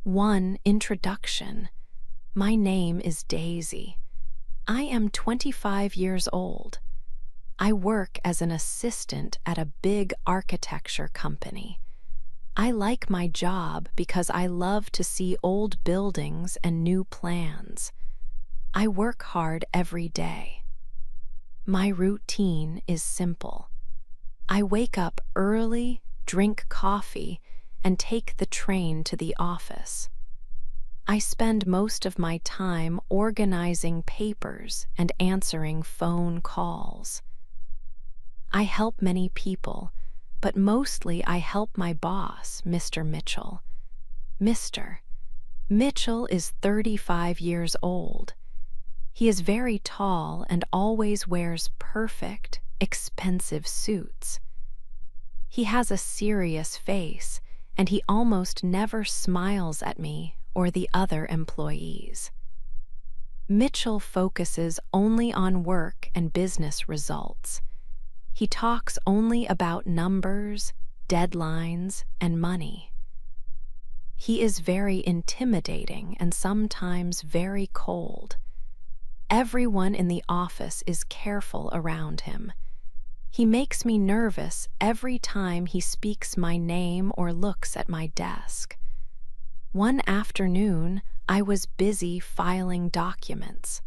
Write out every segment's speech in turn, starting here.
1. Introduction. My name is Daisy. I am 25 years old. I work as an assistant at a big architecture company. I like my job because I love to see old buildings and new plans. I work hard every day. My routine is simple. I wake up early, drink coffee, and take the train to the office. I spend most of my time organizing papers and answering phone calls. I help many people, but mostly I help my boss, Mr. Mitchell. Mr. Mitchell is 35 years old. He is very tall and always wears perfect, expensive suits. He has a serious face, and he almost never smiles at me or the other employees. Mitchell focuses only on work and business results. He talks only about numbers, deadlines, and money. He is very intimidating and sometimes very cold. Everyone in the office is careful around him. He makes me nervous every time he speaks my name or looks at my desk. One afternoon, I was busy filing documents.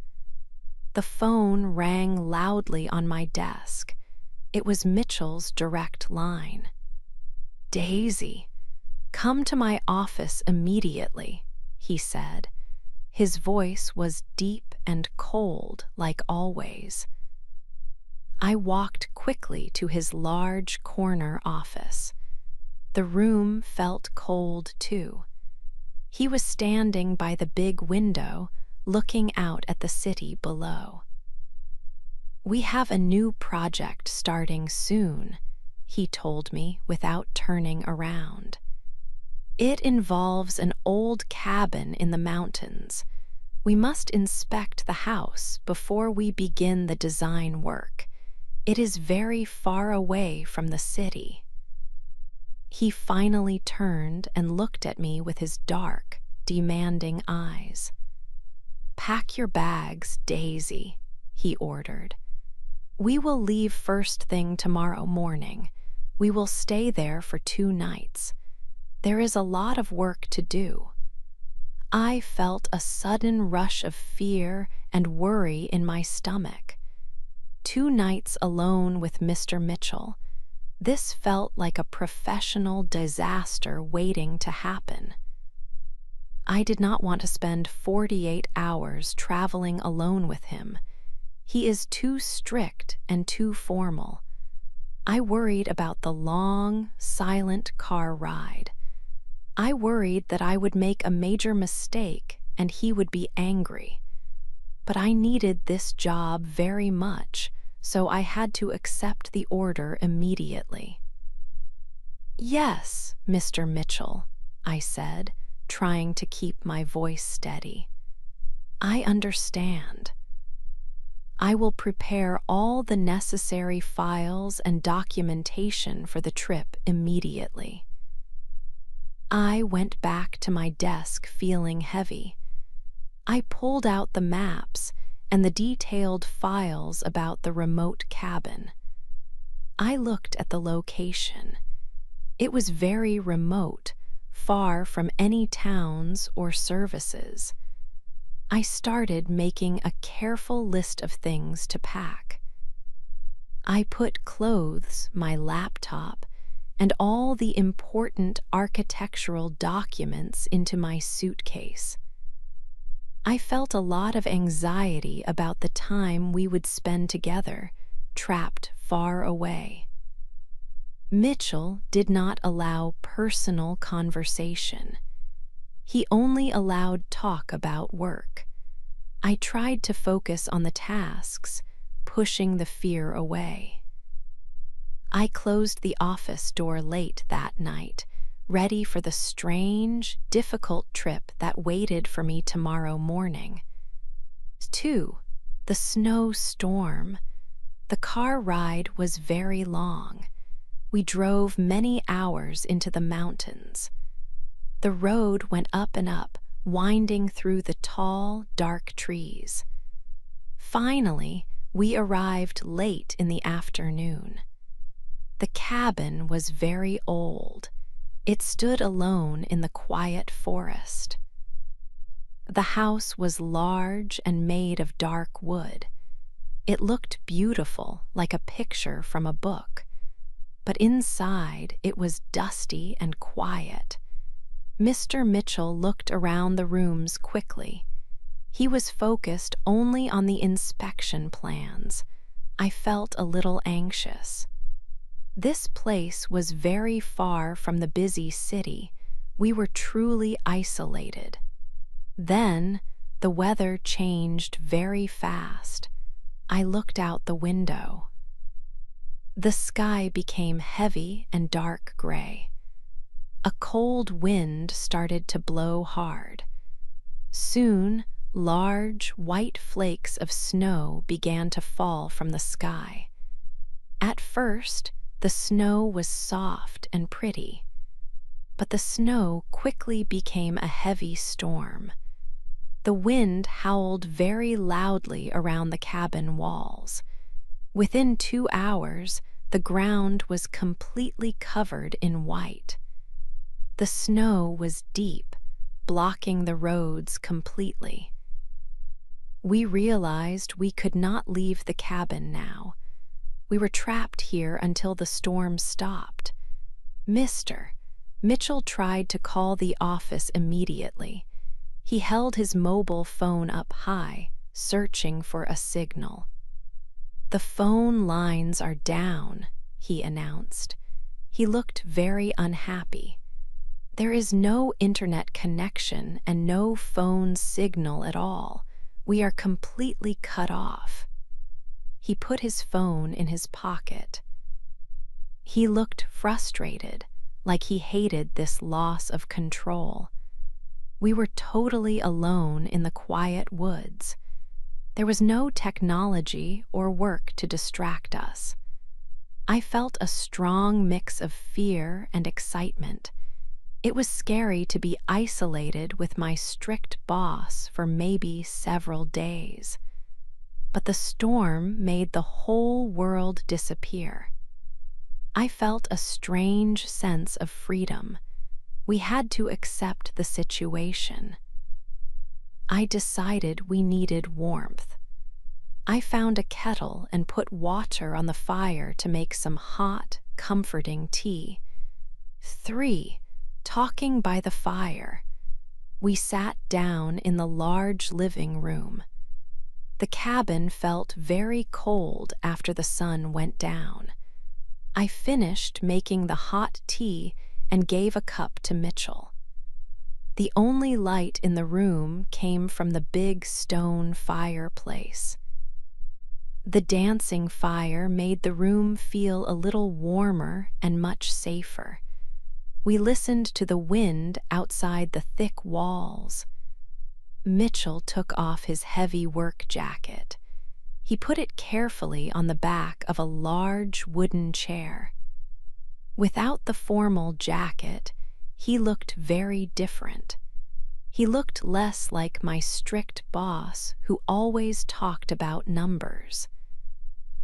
The phone rang loudly on my desk. It was Mitchell's direct line. "Daisy, come to my office immediately," he said. His voice was deep and cold like always. I walked quickly to his large corner office. The room felt cold too. He was standing by the big window, looking out at the city below. "We have a new project starting soon," he told me without turning around. "It involves an old cabin in the mountains. We must inspect the house before we begin the design work. It is very far away from the city." He finally turned and looked at me with his dark, demanding eyes. "Pack your bags, Daisy," he ordered. "We will leave first thing tomorrow morning. We will stay there for 2 nights. There is a lot of work to do." I felt a sudden rush of fear and worry in my stomach. 2 nights alone with Mr. Mitchell. This felt like a professional disaster waiting to happen. I did not want to spend 48 hours traveling alone with him. He is too strict and too formal. I worried about the long, silent car ride. I worried that I would make a major mistake and he would be angry. But I needed this job very much, so I had to accept the order immediately. "Yes, Mr. Mitchell," I said, trying to keep my voice steady. "I understand. I will prepare all the necessary files and documentation for the trip immediately." I went back to my desk feeling heavy. I pulled out the maps and the detailed files about the remote cabin. I looked at the location. It was very remote, far from any towns or services. I started making a careful list of things to pack. I put clothes, my laptop, and all the important architectural documents into my suitcase. I felt a lot of anxiety about the time we would spend together, trapped far away. Mitchell did not allow personal conversation. He only allowed talk about work. I tried to focus on the tasks, pushing the fear away. I closed the office door late that night, ready for the strange, difficult trip that waited for me tomorrow morning. 2. The snowstorm. The car ride was very long. We drove many hours into the mountains. The road went up and up, winding through the tall, dark trees. Finally, we arrived late in the afternoon. The cabin was very old. It stood alone in the quiet forest. The house was large and made of dark wood. It looked beautiful, like a picture from a book. But inside, it was dusty and quiet. Mr. Mitchell looked around the rooms quickly. He was focused only on the inspection plans. I felt a little anxious. This place was very far from the busy city. We were truly isolated. Then, the weather changed very fast. I looked out the window. The sky became heavy and dark gray. A cold wind started to blow hard. Soon, large, white flakes of snow began to fall from the sky. At first, the snow was soft and pretty, but the snow quickly became a heavy storm. The wind howled very loudly around the cabin walls. Within 2 hours, the ground was completely covered in white. The snow was deep, blocking the roads completely. We realized we could not leave the cabin now. We were trapped here until the storm stopped. Mr. Mitchell tried to call the office immediately. He held his mobile phone up high, searching for a signal. "The phone lines are down," he announced. He looked very unhappy. "There is no internet connection and no phone signal at all. We are completely cut off." He put his phone in his pocket. He looked frustrated, like he hated this loss of control. We were totally alone in the quiet woods. There was no technology or work to distract us. I felt a strong mix of fear and excitement. It was scary to be isolated with my strict boss for maybe several days. But the storm made the whole world disappear. I felt a strange sense of freedom. We had to accept the situation. I decided we needed warmth. I found a kettle and put water on the fire to make some hot, comforting tea. 3. Talking by the fire. We sat down in the large living room. The cabin felt very cold after the sun went down. I finished making the hot tea and gave a cup to Mitchell. The only light in the room came from the big stone fireplace. The dancing fire made the room feel a little warmer and much safer. We listened to the wind outside the thick walls. Mitchell took off his heavy work jacket. He put it carefully on the back of a large wooden chair. Without the formal jacket, he looked very different. He looked less like my strict boss who always talked about numbers.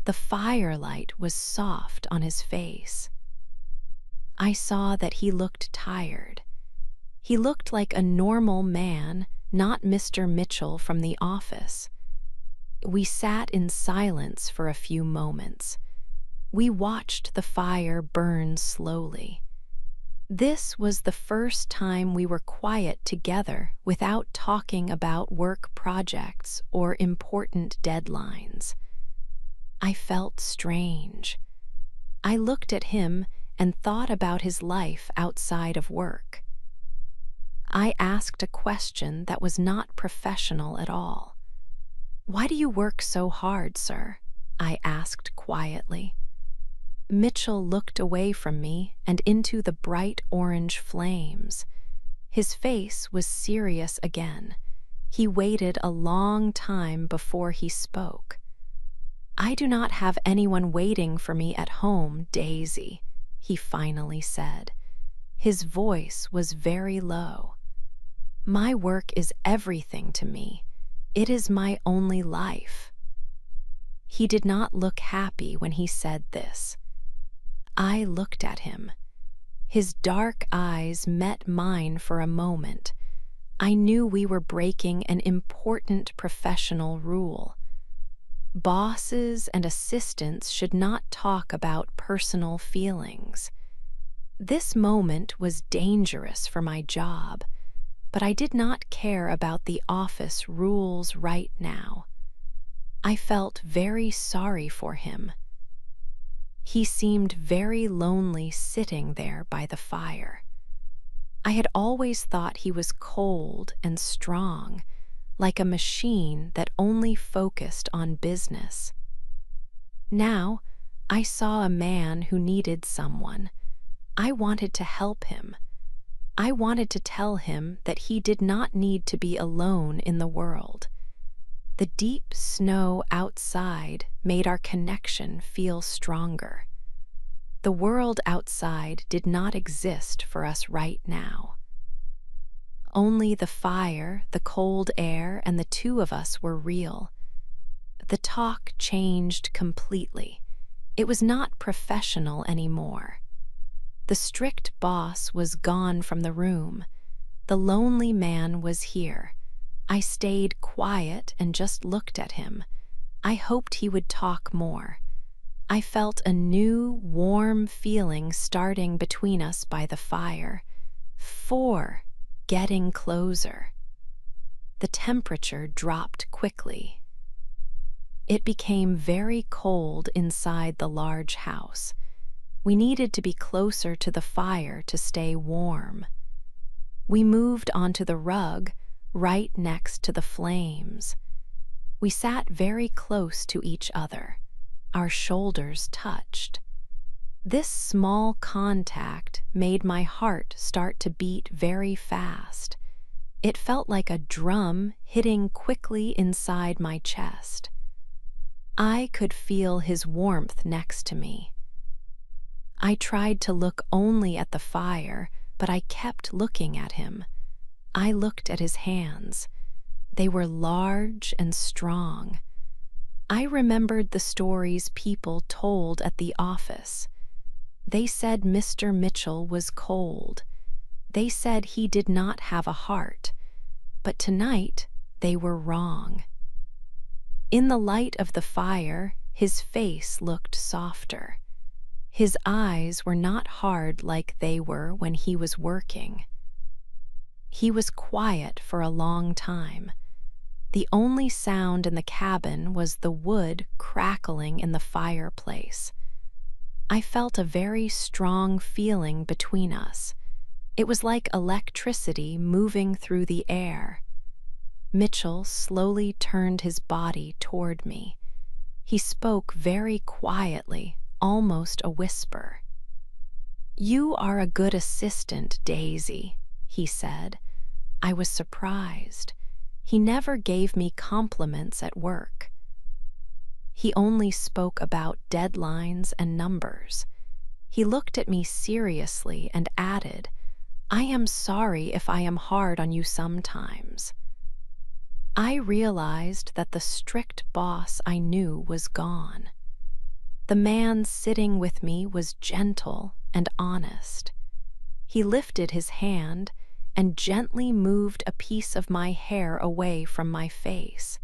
The firelight was soft on his face. I saw that he looked tired. He looked like a normal man, not Mr. Mitchell from the office. We sat in silence for a few moments. We watched the fire burn slowly. This was the first time we were quiet together without talking about work projects or important deadlines. I felt strange. I looked at him and thought about his life outside of work. I asked a question that was not professional at all. "Why do you work so hard, sir?" I asked quietly. Mitchell looked away from me and into the bright orange flames. His face was serious again. He waited a long time before he spoke. "I do not have anyone waiting for me at home, Daisy," he finally said. His voice was very low. My work is everything to me. It is my only life. He did not look happy when he said this. I looked at him. His dark eyes met mine for a moment. I knew we were breaking an important professional rule. Bosses and assistants should not talk about personal feelings. This moment was dangerous for my job, but I did not care about the office rules right now. I felt very sorry for him. He seemed very lonely sitting there by the fire. I had always thought he was cold and strong, like a machine that only focused on business. Now, I saw a man who needed someone. I wanted to help him. I wanted to tell him that he did not need to be alone in the world. The deep snow outside made our connection feel stronger. The world outside did not exist for us right now. Only the fire, the cold air, and the two of us were real. The talk changed completely. It was not professional anymore. The strict boss was gone from the room. The lonely man was here. I stayed quiet and just looked at him. I hoped he would talk more. I felt a new, warm feeling starting between us by the fire. Getting closer. The temperature dropped quickly. It became very cold inside the large house. We needed to be closer to the fire to stay warm. We moved onto the rug right next to the flames. We sat very close to each other. Our shoulders touched. This small contact made my heart start to beat very fast. It felt like a drum hitting quickly inside my chest. I could feel his warmth next to me. I tried to look only at the fire, but I kept looking at him. I looked at his hands. They were large and strong. I remembered the stories people told at the office. They said Mr. Mitchell was cold. They said he did not have a heart. But tonight, they were wrong. In the light of the fire, his face looked softer. His eyes were not hard like they were when he was working. He was quiet for a long time. The only sound in the cabin was the wood crackling in the fireplace. I felt a very strong feeling between us. It was like electricity moving through the air. Mitchell slowly turned his body toward me. He spoke very quietly, almost a whisper. "You are a good assistant, Daisy," he said. I was surprised. He never gave me compliments at work. He only spoke about deadlines and numbers. He looked at me seriously and added, "I am sorry if I am hard on you sometimes." I realized that the strict boss I knew was gone. The man sitting with me was gentle and honest. He lifted his hand and gently moved a piece of my hair away from my face.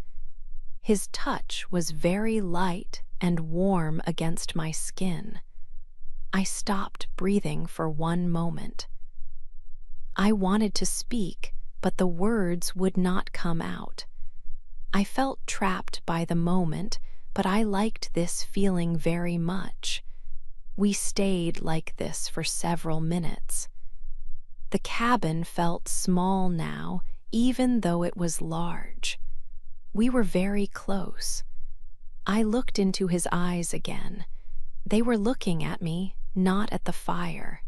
His touch was very light and warm against my skin. I stopped breathing for one moment. I wanted to speak, but the words would not come out. I felt trapped by the moment, but I liked this feeling very much. We stayed like this for several minutes. The cabin felt small now, even though it was large. We were very close. I looked into his eyes again. They were looking at me, not at the fire.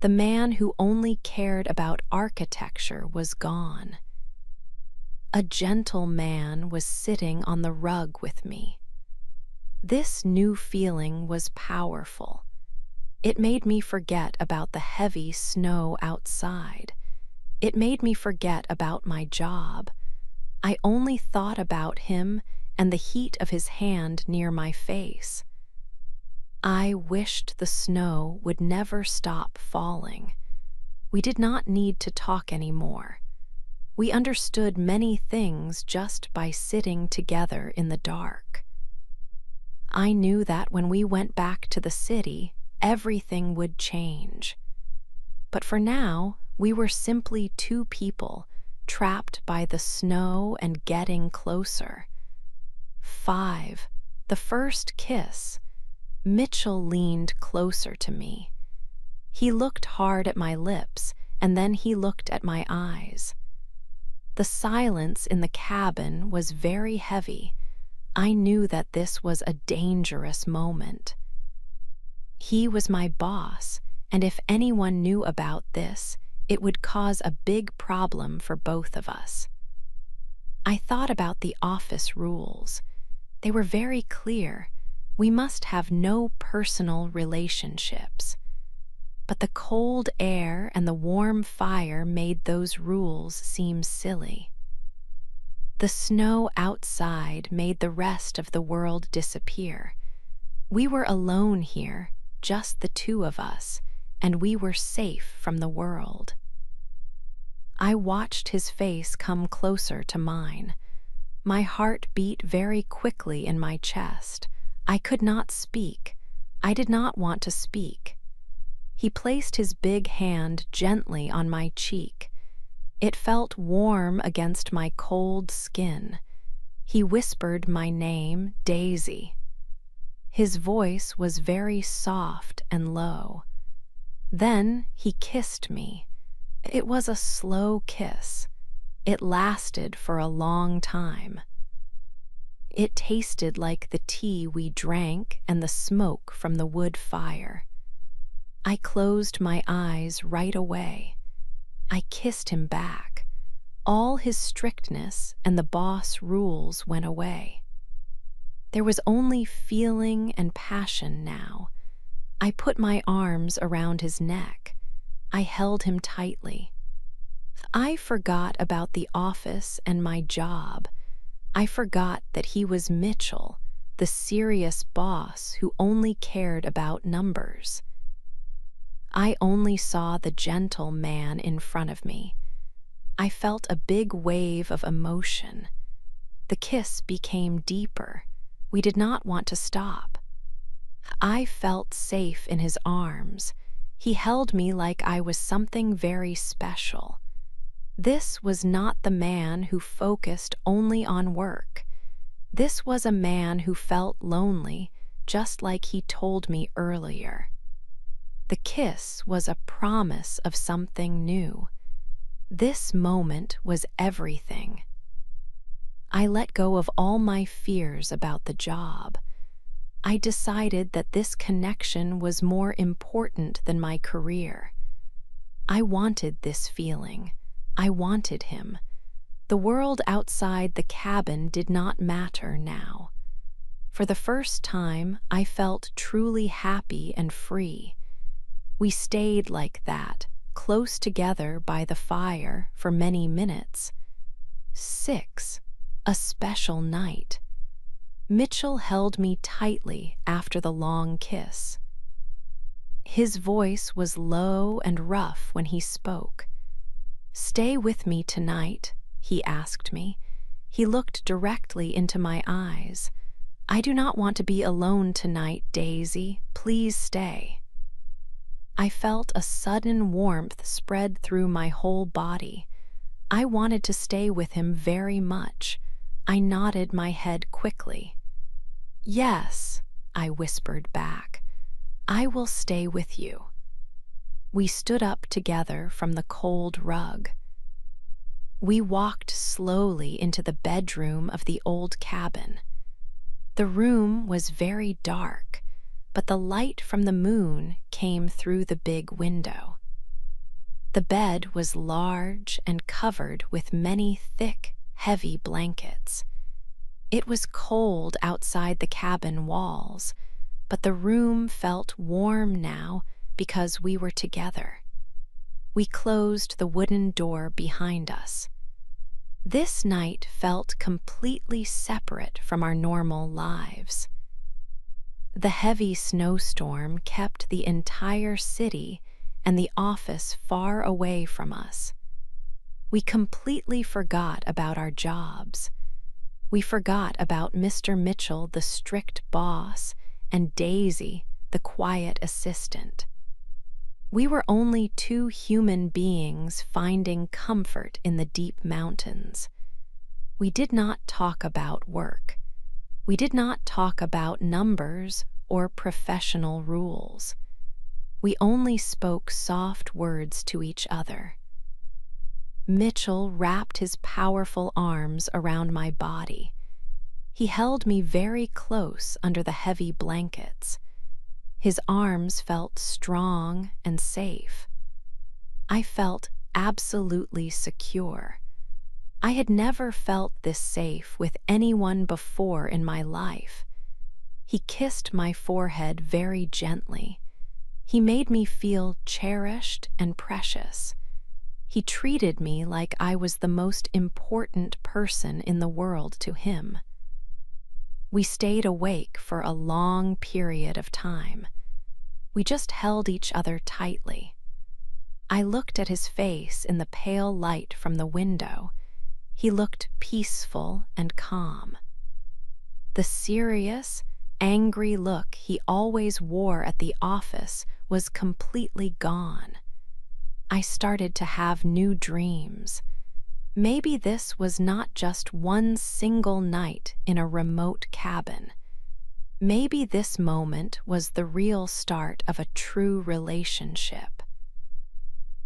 The man who only cared about architecture was gone. A gentle man was sitting on the rug with me. This new feeling was powerful. It made me forget about the heavy snow outside. It made me forget about my job. I only thought about him and the heat of his hand near my face. I wished the snow would never stop falling. We did not need to talk anymore. We understood many things just by sitting together in the dark. I knew that when we went back to the city, everything would change. But for now, we were simply two people trapped by the snow and getting closer. 5. The first kiss. Mitchell leaned closer to me. He looked hard at my lips, and then he looked at my eyes. The silence in the cabin was very heavy. I knew that this was a dangerous moment. He was my boss, and if anyone knew about this, it would cause a big problem for both of us. I thought about the office rules. They were very clear. We must have no personal relationships. But the cold air and the warm fire made those rules seem silly. The snow outside made the rest of the world disappear. We were alone here, just the two of us, and we were safe from the world. I watched his face come closer to mine. My heart beat very quickly in my chest. I could not speak. I did not want to speak. He placed his big hand gently on my cheek. It felt warm against my cold skin. He whispered my name, Daisy. His voice was very soft and low. Then he kissed me. It was a slow kiss. It lasted for a long time. It tasted like the tea we drank and the smoke from the wood fire. I closed my eyes right away. I kissed him back. All his strictness and the boss rules went away. There was only feeling and passion now. I put my arms around his neck. I held him tightly. I forgot about the office and my job. I forgot that he was Mitchell, the serious boss who only cared about numbers. I only saw the gentle man in front of me. I felt a big wave of emotion. The kiss became deeper. We did not want to stop. I felt safe in his arms. He held me like I was something very special. This was not the man who focused only on work. This was a man who felt lonely, just like he told me earlier. The kiss was a promise of something new. This moment was everything. I let go of all my fears about the job. I decided that this connection was more important than my career. I wanted this feeling. I wanted him. The world outside the cabin did not matter now. For the first time, I felt truly happy and free. We stayed like that, close together by the fire for many minutes. 6. A special night. Mitchell held me tightly after the long kiss. His voice was low and rough when he spoke. "Stay with me tonight," he asked me. He looked directly into my eyes. "I do not want to be alone tonight, Daisy. Please stay." I felt a sudden warmth spread through my whole body. I wanted to stay with him very much. I nodded my head quickly. "Yes," I whispered back. "I will stay with you." We stood up together from the cold rug. We walked slowly into the bedroom of the old cabin. The room was very dark, but the light from the moon came through the big window. The bed was large and covered with many thick, heavy blankets. It was cold outside the cabin walls, but the room felt warm now because we were together. We closed the wooden door behind us. This night felt completely separate from our normal lives. The heavy snowstorm kept the entire city and the office far away from us. We completely forgot about our jobs. We forgot about Mr. Mitchell, the strict boss, and Daisy, the quiet assistant. We were only two human beings finding comfort in the deep mountains. We did not talk about work. We did not talk about numbers or professional rules. We only spoke soft words to each other. Mitchell wrapped his powerful arms around my body. He held me very close under the heavy blankets. His arms felt strong and safe. I felt absolutely secure. I had never felt this safe with anyone before in my life. He kissed my forehead very gently. He made me feel cherished and precious. He treated me like I was the most important person in the world to him. We stayed awake for a long period of time. We just held each other tightly. I looked at his face in the pale light from the window. He looked peaceful and calm. The serious, angry look he always wore at the office was completely gone. I started to have new dreams. Maybe this was not just one single night in a remote cabin. Maybe this moment was the real start of a true relationship.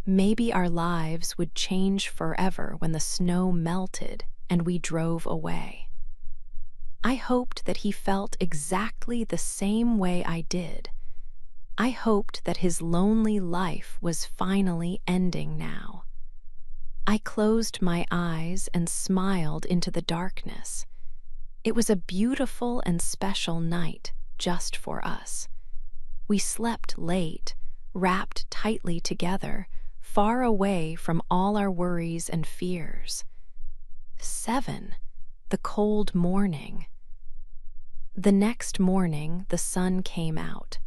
Maybe our lives would change forever when the snow melted and we drove away. I hoped that he felt exactly the same way I did. I hoped that his lonely life was finally ending now. I closed my eyes and smiled into the darkness. It was a beautiful and special night just for us. We slept late, wrapped tightly together, far away from all our worries and fears. 7. The cold morning. The next morning, the sun came out.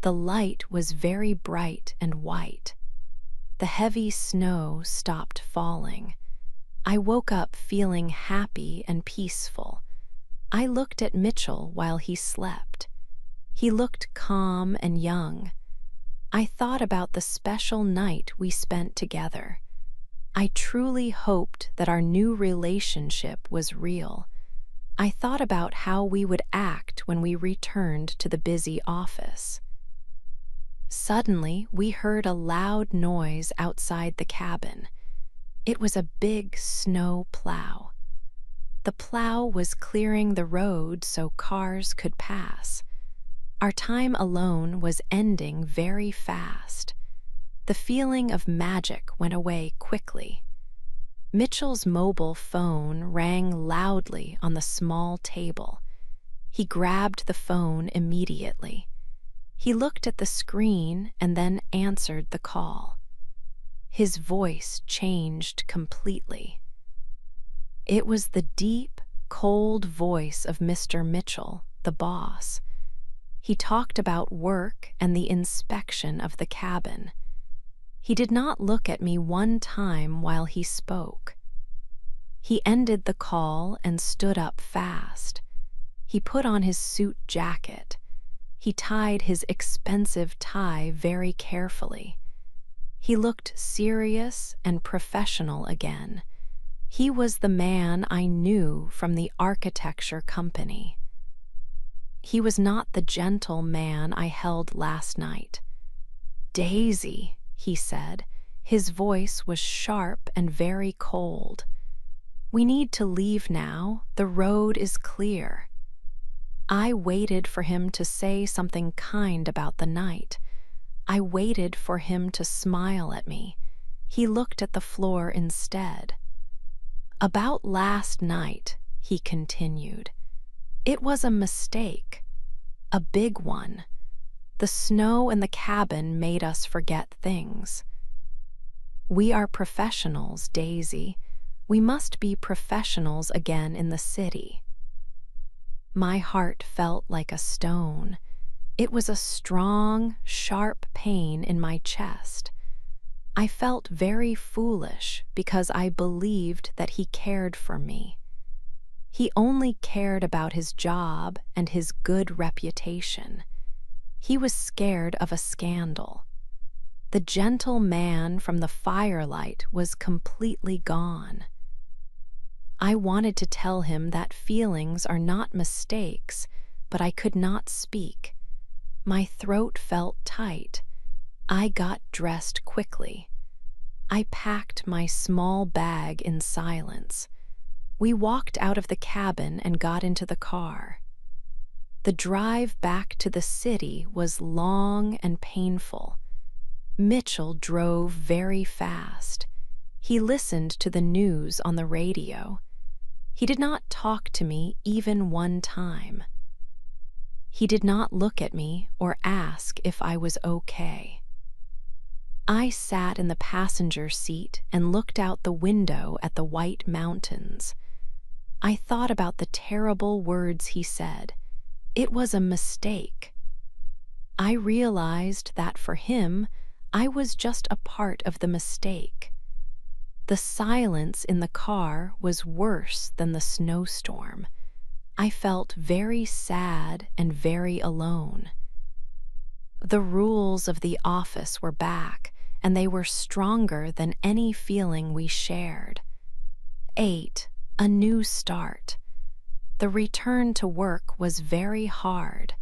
The light was very bright and white. The heavy snow stopped falling. I woke up feeling happy and peaceful. I looked at Mitchell while he slept. He looked calm and young. I thought about the special night we spent together. I truly hoped that our new relationship was real. I thought about how we would act when we returned to the busy office. Suddenly, we heard a loud noise outside the cabin. It was a big snow plow. The plow was clearing the road so cars could pass. Our time alone was ending very fast. The feeling of magic went away quickly. Mitchell's mobile phone rang loudly on the small table. He grabbed the phone immediately. He looked at the screen and then answered the call. His voice changed completely. It was the deep, cold voice of Mr. Mitchell, the boss. He talked about work and the inspection of the cabin. He did not look at me one time while he spoke. He ended the call and stood up fast. He put on his suit jacket. He tied his expensive tie very carefully. He looked serious and professional again. He was the man I knew from the architecture company. He was not the gentle man I held last night. "Daisy," he said. His voice was sharp and very cold. "We need to leave now. The road is clear." I waited for him to say something kind about the night. I waited for him to smile at me. He looked at the floor instead. "About last night," he continued. "It was a mistake. a big one. The snow in the cabin made us forget things. We are professionals, Daisy. We must be professionals again in the city. My heart felt like a stone. It was a strong, sharp pain in my chest. I felt very foolish because I believed that he cared for me. He only cared about his job and his good reputation. He was scared of a scandal. The gentle man from the firelight was completely gone. I wanted to tell him that feelings are not mistakes, but I could not speak. My throat felt tight. I got dressed quickly. I packed my small bag in silence. We walked out of the cabin and got into the car. The drive back to the city was long and painful. Mitchell drove very fast. He listened to the news on the radio. He did not talk to me even one time. He did not look at me or ask if I was okay. I sat in the passenger seat and looked out the window at the white mountains. I thought about the terrible words he said. It was a mistake. I realized that for him, I was just a part of the mistake. The silence in the car was worse than the snowstorm. I felt very sad and very alone. The rules of the office were back, and they were stronger than any feeling we shared. 8. A new start. The return to work was very hard.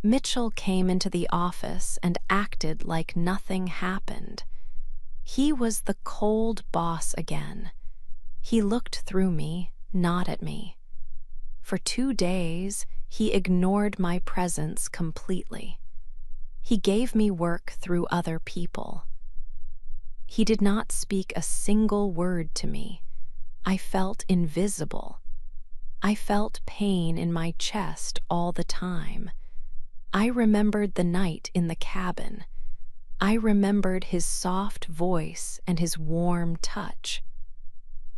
Mitchell came into the office and acted like nothing happened. He was the cold boss again. He looked through me, not at me. For 2 days, he ignored my presence completely. He gave me work through other people. He did not speak a single word to me. I felt invisible. I felt pain in my chest all the time. I remembered the night in the cabin. I remembered his soft voice and his warm touch.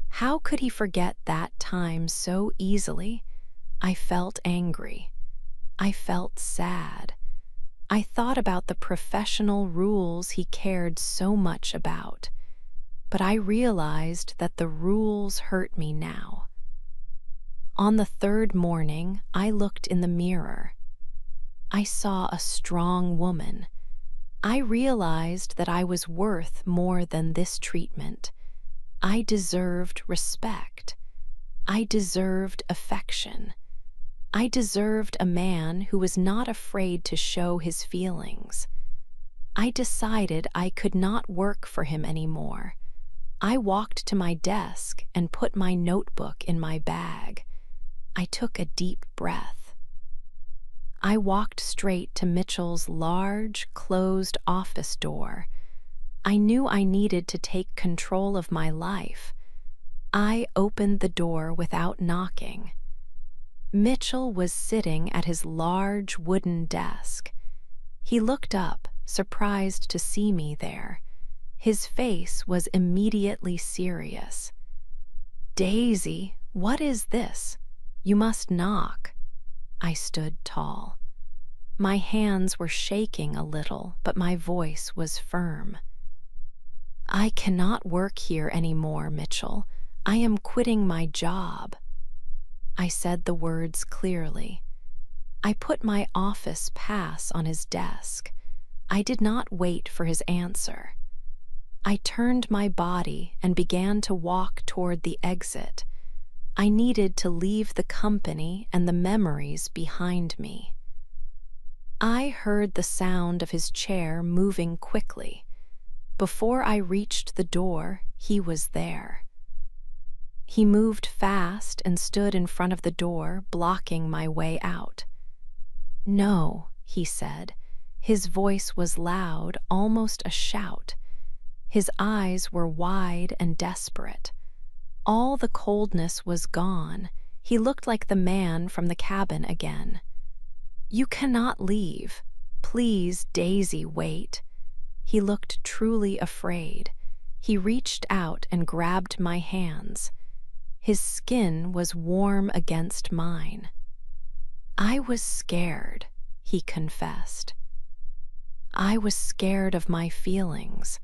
How could he forget that time so easily? I felt angry. I felt sad. I thought about the professional rules he cared so much about. But I realized that the rules hurt me now. On the 3rd morning, I looked in the mirror. I saw a strong woman. I realized that I was worth more than this treatment. I deserved respect. I deserved affection. I deserved a man who was not afraid to show his feelings. I decided I could not work for him anymore. I walked to my desk and put my notebook in my bag. I took a deep breath. I walked straight to Mitchell's large, closed office door. I knew I needed to take control of my life. I opened the door without knocking. Mitchell was sitting at his large wooden desk. He looked up, surprised to see me there. His face was immediately serious. "Daisy, what is this? You must knock." I stood tall. My hands were shaking a little, but my voice was firm. "I cannot work here anymore, Mitchell. I am quitting my job." I said the words clearly. I put my office pass on his desk. I did not wait for his answer. I turned my body and began to walk toward the exit. I needed to leave the company and the memories behind me. I heard the sound of his chair moving quickly. Before I reached the door, he was there. He moved fast and stood in front of the door, blocking my way out. "No," he said. His voice was loud, almost a shout. His eyes were wide and desperate. All the coldness was gone. He looked like the man from the cabin again. "You cannot leave. Please, Daisy, wait." He looked truly afraid. He reached out and grabbed my hands. His skin was warm against mine. "I was scared," he confessed. "I was scared of my feelings.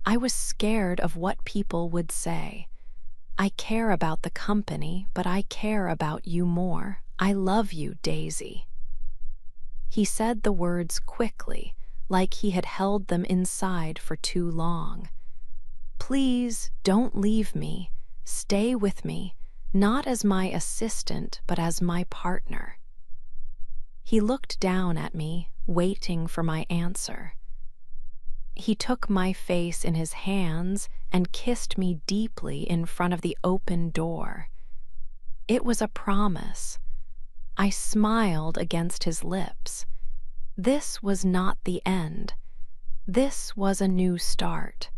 I was scared of what people would say. I care about the company, but I care about you more. I love you, Daisy." He said the words quickly, like he had held them inside for too long. "Please, don't leave me. Stay with me, not as my assistant, but as my partner." He looked down at me, waiting for my answer. He took my face in his hands and kissed me deeply in front of the open door. It was a promise. I smiled against his lips. This was not the end. This was a new start.